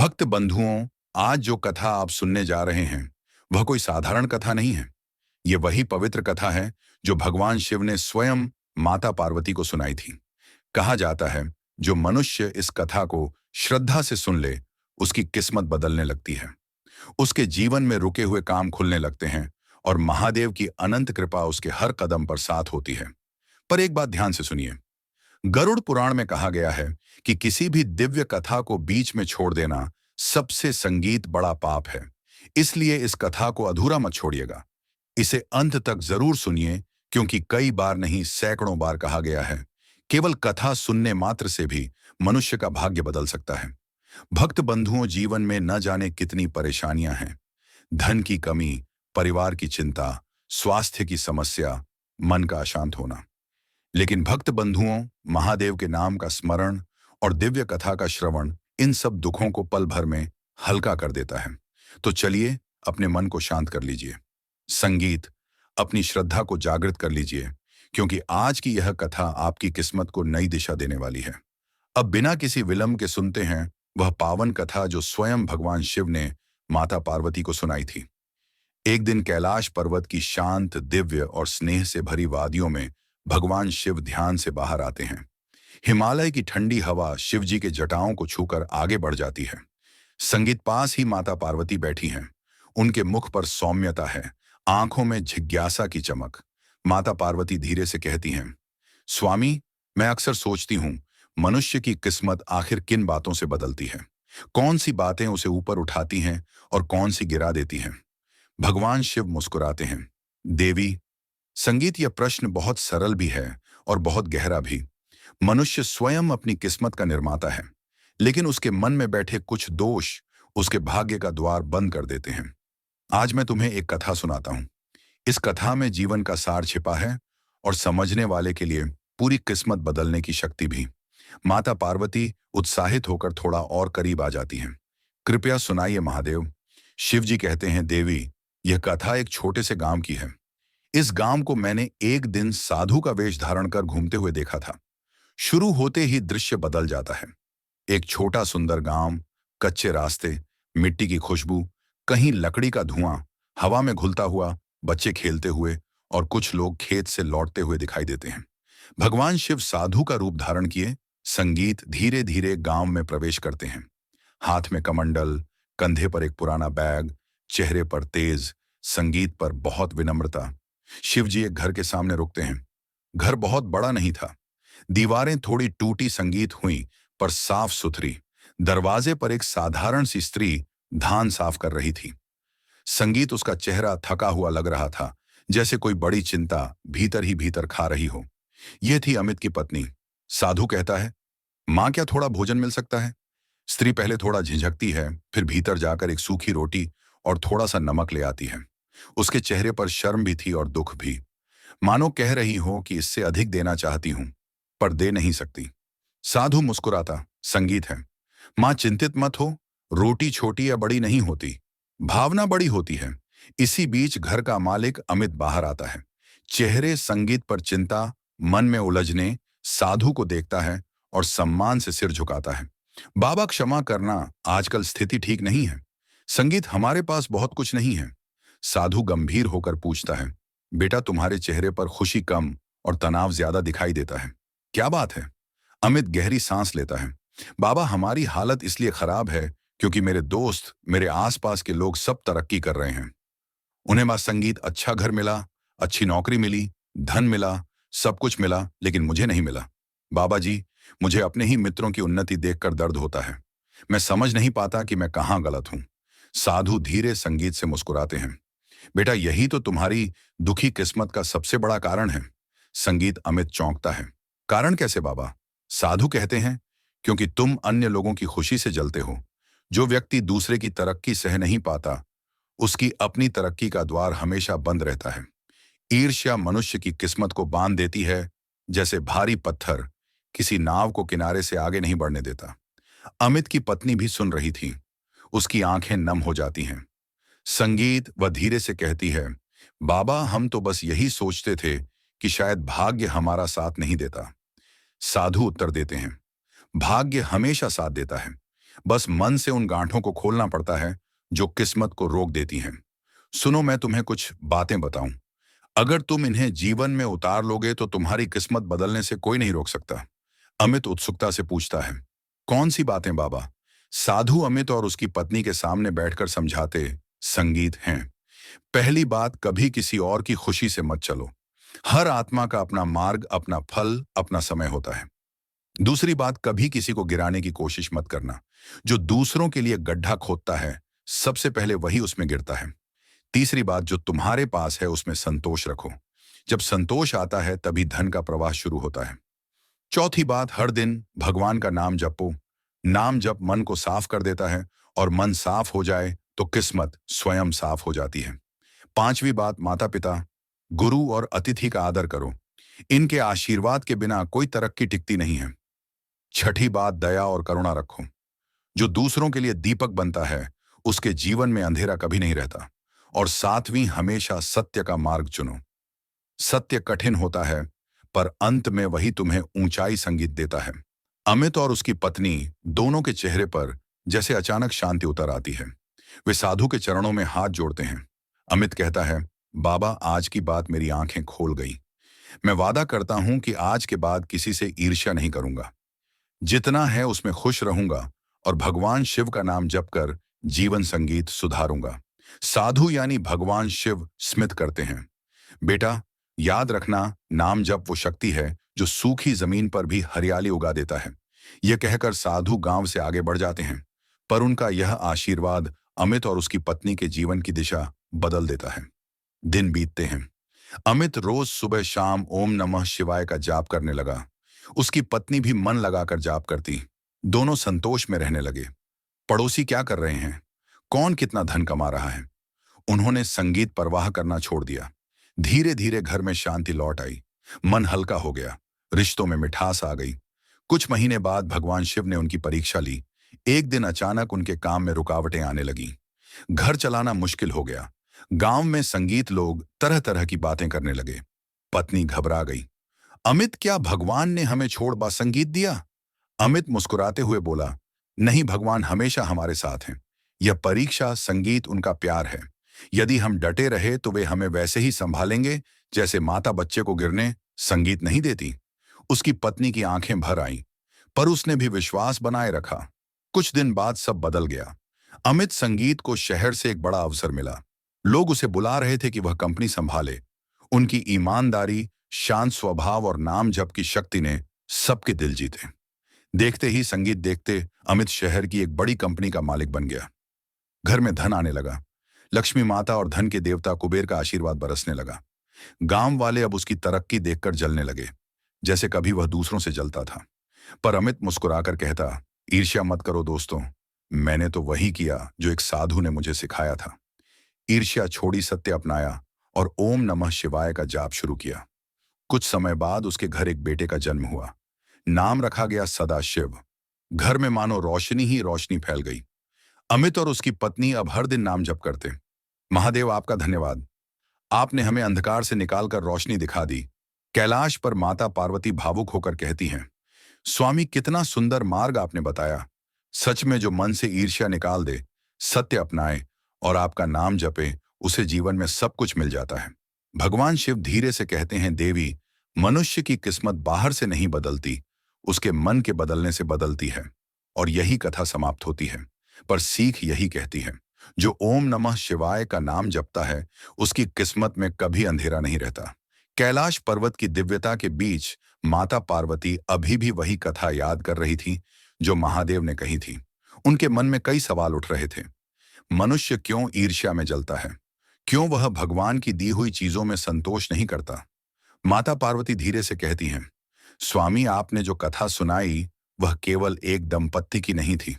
भक्त बंधुओं, आज जो कथा आप सुनने जा रहे हैं वह कोई साधारण कथा नहीं है। ये वही पवित्र कथा है जो भगवान शिव ने स्वयं माता पार्वती को सुनाई थी। कहा जाता है जो मनुष्य इस कथा को श्रद्धा से सुन ले उसकी किस्मत बदलने लगती है। उसके जीवन में रुके हुए काम खुलने लगते हैं और महादेव की अनंत कृपा उसके हर कदम पर साथ होती है। पर एक बात ध्यान से सुनिए। गरुड़ पुराण में कहा गया है कि किसी भी दिव्य कथा को बीच में छोड़ देना सबसे संगीत बड़ा पाप है। इसलिए इस कथा को अधूरा मत छोड़िएगा। इसे अंत तक जरूर सुनिए, क्योंकि कई बार नहीं सैकड़ों बार कहा गया है केवल कथा सुनने मात्र से भी मनुष्य का भाग्य बदल सकता है। भक्त बंधुओं, जीवन में न जाने कितनी परेशानियां हैं। धन की कमी, परिवार की चिंता, स्वास्थ्य की समस्या, मन का अशांत होना। लेकिन भक्त बंधुओं, महादेव के नाम का स्मरण और दिव्य कथा का श्रवण इन सब दुखों को पल भर में हल्का कर देता है। तो चलिए अपने मन को शांत कर लीजिए। संगीत, अपनी श्रद्धा को जागृत कर लीजिए, क्योंकि आज की यह कथा आपकी किस्मत को नई दिशा देने वाली है। अब बिना किसी विलंब के सुनते हैं वह पावन कथा जो स्वयं भगवान शिव ने माता पार्वती को सुनाई थी। एक दिन कैलाश पर्वत की शांत, दिव्य और स्नेह से भरी वादियों में भगवान शिव ध्यान से बाहर आते हैं। हिमालय की ठंडी हवा शिव जी के जटाओं को छूकर आगे बढ़ जाती है। संगीत पास ही माता पार्वती बैठी हैं। उनके मुख पर सौम्यता है, आंखों में जिज्ञासा की चमक। माता पार्वती धीरे से कहती हैं, स्वामी, मैं अक्सर सोचती हूँ मनुष्य की किस्मत आखिर किन बातों से बदलती है। कौन सी बातें उसे ऊपर उठाती हैं और कौन सी गिरा देती हैं। भगवान शिव मुस्कुराते हैं, देवी, संगीत, यह प्रश्न बहुत सरल भी है और बहुत गहरा भी। मनुष्य स्वयं अपनी किस्मत का निर्माता है, लेकिन उसके मन में बैठे कुछ दोष उसके भाग्य का द्वार बंद कर देते हैं। आज मैं तुम्हें एक कथा सुनाता हूं। इस कथा में जीवन का सार छिपा है और समझने वाले के लिए पूरी किस्मत बदलने की शक्ति भी। माता पार्वती उत्साहित होकर थोड़ा और करीब आ जाती हैं। कृपया सुनाइए महादेव। शिव जी कहते हैं, देवी, यह कथा एक छोटे से गांव की है। इस गांव को मैंने एक दिन साधु का वेश धारण कर घूमते हुए देखा था। शुरू होते ही दृश्य बदल जाता है। एक छोटा सुंदर गांव, कच्चे रास्ते, मिट्टी की खुशबू, कहीं लकड़ी का धुआं, हवा में घुलता हुआ, बच्चे खेलते हुए और कुछ लोग खेत से लौटते हुए दिखाई देते हैं। भगवान शिव साधु का रूप धारण किए संगीत धीरे धीरे गांव में प्रवेश करते हैं। हाथ में कमंडल, कंधे पर एक पुराना बैग, चेहरे पर तेज, संगीत पर बहुत विनम्रता। शिव जी एक घर के सामने रुकते हैं। घर बहुत बड़ा नहीं था। दीवारें थोड़ी टूटी संगीत हुई पर साफ सुथरी। दरवाजे पर एक साधारण सी स्त्री धान साफ कर रही थी। संगीत, उसका चेहरा थका हुआ लग रहा था, जैसे कोई बड़ी चिंता भीतर ही भीतर खा रही हो। यह थी अमित की पत्नी। साधु कहता है, मां, क्या थोड़ा भोजन मिल सकता है। स्त्री पहले थोड़ा झिझकती है, फिर भीतर जाकर एक सूखी रोटी और थोड़ा सा नमक ले आती है। उसके चेहरे पर शर्म भी थी और दुख भी, मानो कह रही हो कि इससे अधिक देना चाहती हूं पर दे नहीं सकती। साधु मुस्कुराता, संगीत है, मां चिंतित मत हो, रोटी छोटी या बड़ी नहीं होती, भावना बड़ी होती है। इसी बीच घर का मालिक अमित बाहर आता है। चेहरे संगीत पर चिंता, मन में उलझने, साधु को देखता है और सम्मान से सिर झुकाता है। बाबा, क्षमा करना, आजकल स्थिति ठीक नहीं है। संगीत, हमारे पास बहुत कुछ नहीं है। साधु गंभीर होकर पूछता है, बेटा, तुम्हारे चेहरे पर खुशी कम और तनाव ज्यादा दिखाई देता है, क्या बात है। अमित गहरी सांस लेता है, बाबा, हमारी हालत इसलिए खराब है क्योंकि मेरे दोस्त, मेरे आसपास के लोग सब तरक्की कर रहे हैं। उन्हें मां संगीत, अच्छा घर मिला, अच्छी नौकरी मिली, धन मिला, सब कुछ मिला, लेकिन मुझे नहीं मिला। बाबा जी, मुझे अपने ही मित्रों की उन्नति देखकर दर्द होता है। मैं समझ नहीं पाता कि मैं कहाँ गलत हूं। साधु धीरे संगीत से मुस्कुराते हैं, बेटा, यही तो तुम्हारी दुखी किस्मत का सबसे बड़ा कारण है। संगीत, अमित चौंकता है, कारण कैसे बाबा। साधु कहते हैं, क्योंकि तुम अन्य लोगों की खुशी से जलते हो। जो व्यक्ति दूसरे की तरक्की सह नहीं पाता, उसकी अपनी तरक्की का द्वार हमेशा बंद रहता है। ईर्ष्या मनुष्य की किस्मत को बांध देती है, जैसे भारी पत्थर किसी नाव को किनारे से आगे नहीं बढ़ने देता। अमित की पत्नी भी सुन रही थी। उसकी आंखें नम हो जाती हैं। संगीत, वह धीरे से कहती है, बाबा, हम तो बस यही सोचते थे कि शायद भाग्य हमारा साथ नहीं देता। साधु उत्तर देते हैं, भाग्य हमेशा साथ देता है। बस मन से उन गांठों को खोलना पड़ता है जो किस्मत को रोक देती हैं। सुनो, मैं तुम्हें कुछ बातें बताऊं। अगर तुम इन्हें जीवन में उतार लोगे तो तुम्हारी किस्मत बदलने से कोई नहीं रोक सकता। अमित उत्सुकता से पूछता है, कौन सी बातें बाबा? साधु अमित और उसकी पत्नी के सामने बैठकर समझाते, संगीत हैं। पहली बात, कभी किसी और की खुशी से मत चलो। हर आत्मा का अपना मार्ग, अपना फल, अपना समय होता है। दूसरी बात, कभी किसी को गिराने की कोशिश मत करना। जो दूसरों के लिए गड्ढा खोदता है, सबसे पहले वही उसमें गिरता है। तीसरी बात, जो तुम्हारे पास है उसमें संतोष रखो। जब संतोष आता है तभी धन का प्रवाह शुरू होता है। चौथी बात, हर दिन भगवान का नाम जपो। नाम जप मन को साफ कर देता है और मन साफ हो जाए तो किस्मत स्वयं साफ हो जाती है। पांचवी बात, माता पिता, गुरु और अतिथि का आदर करो। इनके आशीर्वाद के बिना कोई तरक्की टिकती नहीं है। छठी बात, दया और करुणा रखो। जो दूसरों के लिए दीपक बनता है उसके जीवन में अंधेरा कभी नहीं रहता। और सातवीं, हमेशा सत्य का मार्ग चुनो। सत्य कठिन होता है पर अंत में वही तुम्हें ऊंचाई संगीत देता है। अमित और उसकी पत्नी दोनों के चेहरे पर जैसे अचानक शांति उतर आती है। वे साधु के चरणों में हाथ जोड़ते हैं। अमित कहता है, बाबा, आज की बात मेरी आंखें खोल गई। मैं वादा करता हूं कि आज के बाद किसी से ईर्ष्या नहीं करूंगा। जितना है उसमें खुश रहूंगा और भगवान शिव का नाम जप कर जीवन संगीत सुधारूंगा। साधु यानी भगवान शिव स्मित करते हैं, बेटा, याद रखना, नाम जप वो शक्ति है जो सूखी जमीन पर भी हरियाली उगा देता है। यह कहकर साधु गांव से आगे बढ़ जाते हैं, पर उनका यह आशीर्वाद अमित और उसकी पत्नी के जीवन की दिशा बदल देता है। दिन बीतते हैं। अमित रोज सुबह शाम ओम नमः शिवाय का जाप करने लगा। उसकी पत्नी भी मन लगाकर जाप करती। दोनों संतोष में रहने लगे। पड़ोसी क्या कर रहे हैं, कौन कितना धन कमा रहा है, उन्होंने संगीत परवाह करना छोड़ दिया। धीरे धीरे घर में शांति लौट आई। मन हल्का हो गया, रिश्तों में मिठास आ गई। कुछ महीने बाद भगवान शिव ने उनकी परीक्षा ली। एक दिन अचानक उनके काम में रुकावटें आने लगी। घर चलाना मुश्किल हो गया। गांव में संगीत लोग तरह तरह की बातें करने लगे। पत्नी घबरा गई। अमित, क्या भगवान ने हमें छोड़ बा संगीत दिया? अमित मुस्कुराते हुए बोला, नहीं, भगवान हमेशा हमारे साथ हैं। यह परीक्षा संगीत उनका प्यार है। यदि हम डटे रहे तो वे हमें वैसे ही संभालेंगे जैसे माता बच्चे को गिरने संगीत नहीं देती। उसकी पत्नी की आंखें भर आईं, पर उसने भी विश्वास बनाए रखा। कुछ दिन बाद सब बदल गया। अमित संगीत को शहर से एक बड़ा अवसर मिला। लोग उसे बुला रहे थे कि वह कंपनी संभाले। उनकी ईमानदारी, शांत स्वभाव और नाम जप की शक्ति ने सबके दिल जीते। देखते ही संगीत देखते अमित शहर की एक बड़ी कंपनी का मालिक बन गया। घर में धन आने लगा। लक्ष्मी माता और धन के देवता कुबेर का आशीर्वाद बरसने लगा। गांव वाले अब उसकी तरक्की देखकर जलने लगे, जैसे कभी वह दूसरों से जलता था। पर अमित मुस्कुराकर कहता, ईर्ष्या मत करो दोस्तों, मैंने तो वही किया जो एक साधु ने मुझे सिखाया था। ईर्ष्या छोड़ी, सत्य अपनाया और ओम नमः शिवाय का जाप शुरू किया। कुछ समय बाद उसके घर एक बेटे का जन्म हुआ। नाम रखा गया सदाशिव। घर में मानो रोशनी ही रोशनी फैल गई। अमित और उसकी पत्नी अब हर दिन नाम जप करते। महादेव, आपका धन्यवाद, आपने हमें अंधकार से निकालकर रोशनी दिखा दी। कैलाश पर माता पार्वती भावुक होकर कहती हैं, स्वामी, कितना सुंदर मार्ग आपने बताया। सच में जो मन से ईर्ष्या निकाल दे, सत्य अपनाए और आपका नाम जपे, उसे जीवन में सब कुछ मिल जाता है। भगवान शिव धीरे से कहते हैं, देवी, मनुष्य की किस्मत बाहर से नहीं बदलती, उसके मन के बदलने से बदलती है। और यही कथा समाप्त होती है। पर सीख यही कहती है, जो ओम नमः शिवाय का नाम जपता है उसकी किस्मत में कभी अंधेरा नहीं रहता। कैलाश पर्वत की दिव्यता के बीच माता पार्वती अभी भी वही कथा याद कर रही थी जो महादेव ने कही थी। उनके मन में कई सवाल उठ रहे थे। मनुष्य क्यों ईर्ष्या में जलता है? क्यों वह भगवान की दी हुई चीजों में संतोष नहीं करता? माता पार्वती धीरे से कहती हैं, स्वामी, आपने जो कथा सुनाई वह केवल एक दंपत्ति की नहीं थी।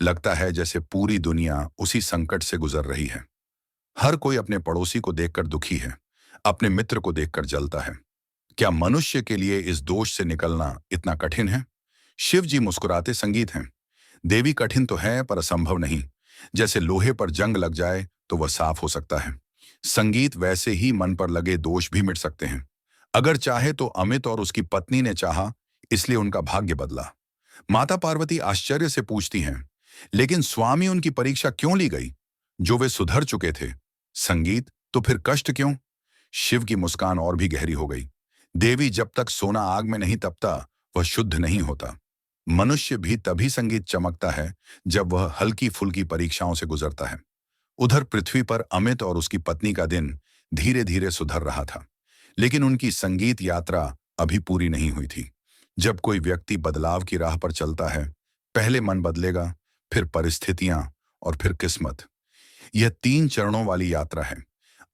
लगता है जैसे पूरी दुनिया उसी संकट से गुजर रही है। हर कोई अपने पड़ोसी को देखकर दुखी है, अपने मित्र को देखकर जलता है। क्या मनुष्य के लिए इस दोष से निकलना इतना कठिन है? शिव जी मुस्कुराते संगीत हैं, देवी, कठिन तो है पर असंभव नहीं। जैसे लोहे पर जंग लग जाए तो वह साफ हो सकता है, संगीत वैसे ही मन पर लगे दोष भी मिट सकते हैं। अगर चाहे तो अमित और उसकी पत्नी ने चाहा, इसलिए उनका भाग्य बदला। माता पार्वती आश्चर्य से पूछती हैं, लेकिन स्वामी उनकी परीक्षा क्यों ली गई? जो वे सुधर चुके थे। संगीत तो फिर कष्ट क्यों? शिव की मुस्कान और भी गहरी हो गई। देवी, जब तक सोना आग में नहीं तपता वह शुद्ध नहीं होता। मनुष्य भी तभी संगीत चमकता है जब वह हल्की फुल्की परीक्षाओं से गुजरता है। उधर पृथ्वी पर अमित और उसकी पत्नी का दिन धीरे धीरे सुधर रहा था, लेकिन उनकी संगीत यात्रा अभी पूरी नहीं हुई थी। जब कोई व्यक्ति बदलाव की राह पर चलता है, पहले मन बदलेगा, फिर परिस्थितियां और फिर किस्मत। यह 3 चरणों वाली यात्रा है।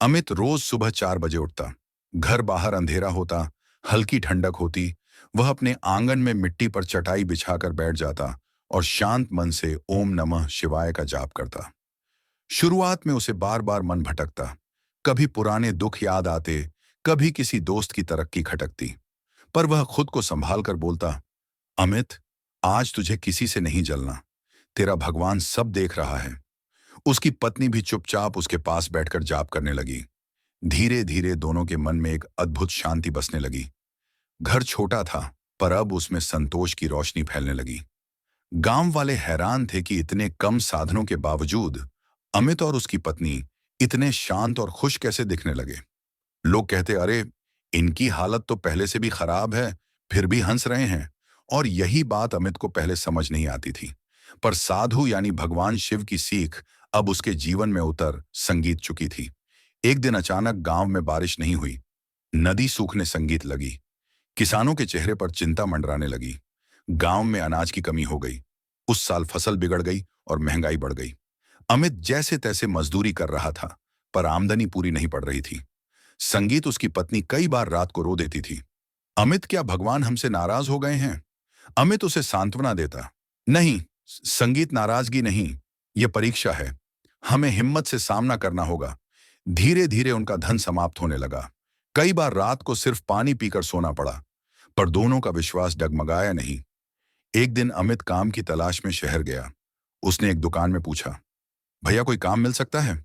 अमित रोज सुबह 4 बजे उठता। घर बाहर अंधेरा होता, हल्की ठंडक होती। वह अपने आंगन में मिट्टी पर चटाई बिछाकर बैठ जाता और शांत मन से ओम नमः शिवाय का जाप करता। शुरुआत में उसे बार बार मन भटकता। कभी पुराने दुख याद आते, कभी किसी दोस्त की तरक्की खटकती। पर वह खुद को संभाल कर बोलता, अमित, आज तुझे किसी से नहीं जलना। तेरा भगवान सब देख रहा है। उसकी पत्नी भी चुपचाप उसके पास बैठकर जाप करने लगी। धीरे धीरे दोनों के मन में एक अद्भुत शांति बसने लगी। घर छोटा था, पर अब उसमें संतोष की रोशनी फैलने लगी। गांव वाले हैरान थे कि इतने कम साधनों के बावजूद अमित और उसकी पत्नी इतने शांत और खुश कैसे दिखने लगे। लोग कहते, अरे, इनकी हालत तो पहले से भी खराब है, फिर भी हंस रहे हैं। और यही बात अमित को पहले समझ नहीं आती थी। पर साधु यानी भगवान शिव की सीख अब उसके जीवन में उतर संगीत चुकी थी। एक दिन अचानक गांव में बारिश नहीं हुई। नदी सूखने संगीत लगी। किसानों के चेहरे पर चिंता मंडराने लगी। गांव में अनाज की कमी हो गई। उस साल फसल बिगड़ गई और महंगाई बढ़ गई। अमित जैसे तैसे मजदूरी कर रहा था, पर आमदनी पूरी नहीं पड़ रही थी। संगीत, उसकी पत्नी, कई बार रात को रो देती थी। अमित, क्या भगवान हमसे नाराज हो गए हैं? अमित उसे सांत्वना देता, नहीं, संगीत, नाराजगी नहीं, यह परीक्षा है। हमें हिम्मत से सामना करना होगा। धीरे धीरे उनका धन समाप्त होने लगा। कई बार रात को सिर्फ पानी पीकर सोना पड़ा, पर दोनों का विश्वास डगमगाया नहीं। एक दिन अमित काम की तलाश में शहर गया। उसने एक दुकान में पूछा, भैया, कोई काम मिल सकता है?